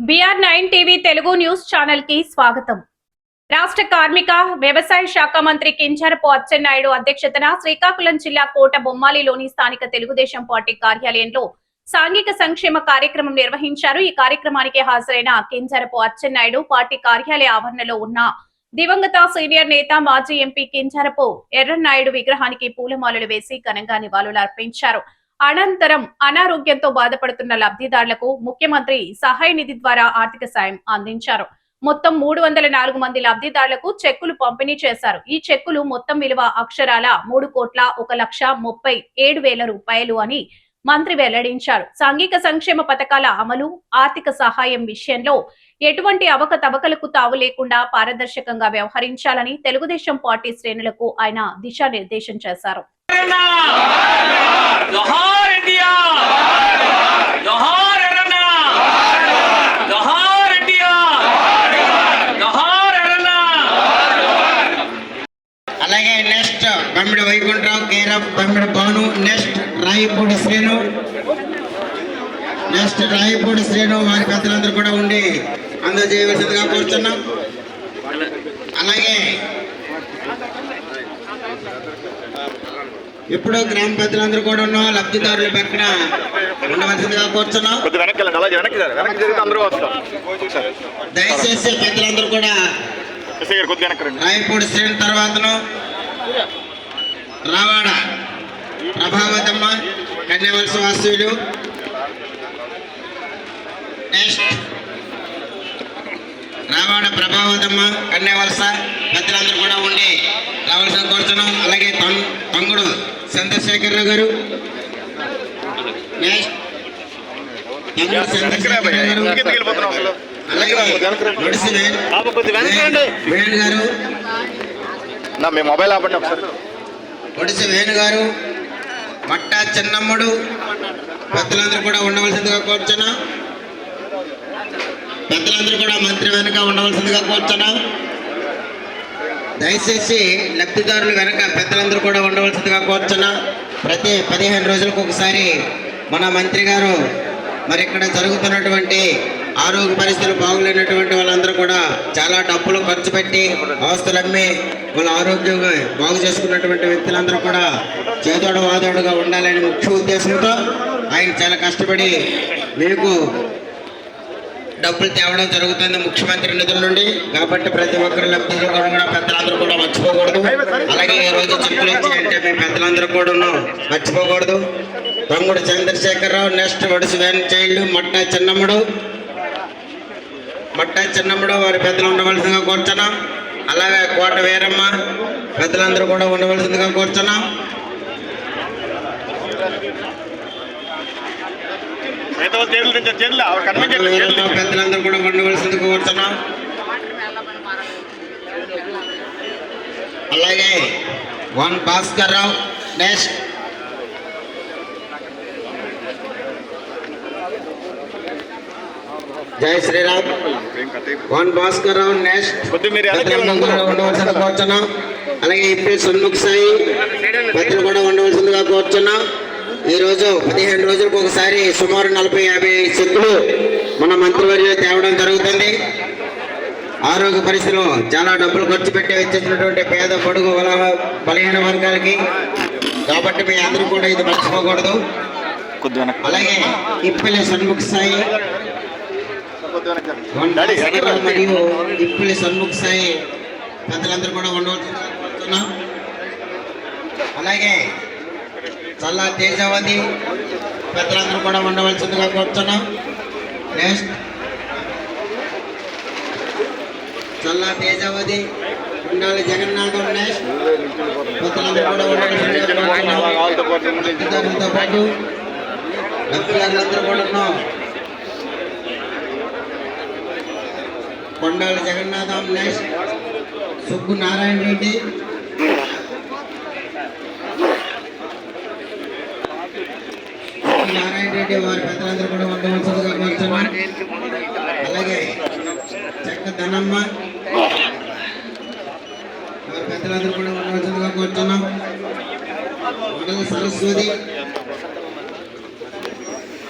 BR9 TV Telugu news channel కి స్వాగతం. రాష్ట్ర కార్మిక వ్యవసాయ శాఖ మంత్రి కింజరపు అచ్చెన్నాయుడు అధ్యక్షతన శ్రీకాకుళం జిల్లా కోట బొమ్మాలిలోని స్థానిక తెలుగుదేశం పార్టీ కార్యాలయంలో సాంఘిక సంక్షేమ కార్యక్రమం నిర్వహించారు. ఈ కార్యక్రమానికి హాజరైన కింజరపు అచ్చెన్నాయుడు పార్టీ కార్యాలయ ఆవరణలో ఉన్న దివంగత సీనియర్ నేత మాజీ ఎంపీ కింజరపు ఎర్రన్నాయుడు విగ్రహానికి పూలమాలలు వేసి ఘనంగా నివాళులు అర్పించారు. అనంతరం అనారోగ్యంతో బాధపడుతున్న లబ్ధిదారులకు ముఖ్యమంత్రి సహాయ నిధి ద్వారా ఆర్థిక సాయం అందించారు. మొత్తం 304 మంది లబ్ధిదారులకు చెక్కులు పంపిణీ చేశారు. ఈ చెక్కులు మొత్తం విలువ అక్షరాల 3,01,37,000 రూపాయలు అని మంత్రి వెల్లడించారు. సాంఘిక సంక్షేమ పథకాల అమలు, ఆర్థిక సహాయం విషయంలో ఎటువంటి అవకతవకలకు తావు లేకుండా పారదర్శకంగా వ్యవహరించాలని తెలుగుదేశం పార్టీ శ్రేణులకు ఆయన దిశానిర్దేశం చేశారు. అలాగే next Bammidi Vaikuntharao, care of Bammidi Bhanu, next Rayapudi Srinu, వారి పెద్దలందరూ కూడా ఉండి అందజేయవలసిందిగా కోరుతున్నాం. అలాగే ఇప్పుడు గ్రామ పెద్దలందరూ కూడా ఉన్నాం, లబ్ధిదారుల పక్కన ఉండవలసిందిగా కోరుతున్నాం. దయచేసి పెద్దలందరూ కూడా రాయపూడి శ్రేణి తర్వాతను రావాడ ప్రభావతమ్మ, కన్యవలస వాసులు, నెక్స్ట్ రావాడ ప్రభావతమ్మ, కన్యవలస పెద్దలందరూ కూడా ఉండి రావాల్సిన కోరుతున్నాం. అలాగే తమ్ముడు చంద్రశేఖరరావు గారు, నెక్స్ట్ వేణు గారు, మొబైల్ ఆపండి ఒకసారి. ఒడిసి వేణు గారు, మట్టా చిన్నమ్ముడు పెద్దలందరూ కూడా ఉండవలసిందిగా కోరుచున్నా. పెద్దలందరూ కూడా మంత్రి వెనుక ఉండవలసిందిగా కోరుచున్నా. దయచేసి లబ్ధిదారులు వెనక పెద్దలందరూ కూడా ఉండవలసిందిగా కోరుచున్నా. ప్రతి 15 రోజులకు ఒకసారి మన మంత్రి గారు మరి ఇక్కడ జరుగుతున్నటువంటి ఆరోగ్య పరిస్థితులు బాగులేనటువంటి వాళ్ళందరూ కూడా చాలా డబ్బులు ఖర్చు పెట్టి ఆస్తులు అమ్మి వాళ్ళ ఆరోగ్యంగా బాగు చేసుకున్నటువంటి వ్యక్తులందరూ కూడా చేదోడు వాదోడుగా ఉండాలని ముఖ్య ఉద్దేశంతో ఆయన చాలా కష్టపడి మీకు డబ్బులు తేవడం జరుగుతుంది ముఖ్యమంత్రి నిధుల నుండి. కాబట్టి ప్రతి ఒక్కరు లబ్ధిలో కూడా పెద్దలందరూ కూడా మర్చిపోకూడదు. అలాగే ఈ రోజు చెప్పులు ఇచ్చి అంటే మీ పెద్దలందరూ కూడా మర్చిపోకూడదు. తమ్ముడు చంద్రశేఖరరావు, నెక్స్ట్ ఒడిసి వేణు చైల్డ్, మట్టా చిన్నమ్ముడు వారి పెద్దలు ఉండవలసిందిగా కోరుచున్నాం. అలాగే కోట వీరమ్మ పెద్దలందరూ కూడా ఉండవలసిందిగా కోరుచున్నాం. పెద్దలందరూ కూడా ఉండవలసిందిగా కోరుచున్నాం. అలాగే భాస్కర్ రావు, నెక్స్ట్ జై శ్రీరామ్, భాస్కర్ రావు, నెక్స్ట్ ఉండవలసిందిగా కోరుచున్నాం. అలాగే ఇప్పుడు సన్ముఖ సాయి పెద్దలు కూడా ఉండవలసిందిగా కోరుచున్నాం. ఈరోజు 15 రోజులకు ఒకసారి సుమారు 40-50 చెక్కులు మన మంత్రివర్యులు తేవడం జరుగుతుంది. ఆరోగ్య పరిస్థితులు చాలా డబ్బులు ఖర్చు పెట్టి వచ్చేసినటువంటి పేద పొడుగు బలహీన వర్గాలకి. కాబట్టి మీ అందరూ కూడా ఇది మర్చిపోకూడదు. అలాగే ఇప్పలి సన్ముఖ సాయి మరియు ఇప్పలి సన్ముఖ సాయి పెద్దలందరూ కూడా ఉండవలసిందిగా కోరుతున్నాం. అలాగే చల్లా తేజావతి పెద్దలందరూ కూడా ఉండవలసిందిగా కోరుతున్నాం. నెక్స్ట్ చల్లా తేజావతి, ఉండాలి జగన్నాథం, నెక్స్ట్ పెద్దలందరూ కూడా ఉండవలసిందిగా కోరుతున్నాం. లబ్ధిదారులతో పాటు లబ్ధిదారులందరూ కూడా ఉన్నాం. కొండాలి జగన్నాథం, నెక్స్ట్ సుబ్బు నారాయణ రెడ్డి, వారి పెద్దలందరూ కూడా ఉండవలసిందిగా కోరుచున్నాం. అలాగే చెక్క ధనమ్మ వారి పెద్దలందరూ కూడా ఉండవలసిందిగా కోరుచున్నాం. సరస్వతి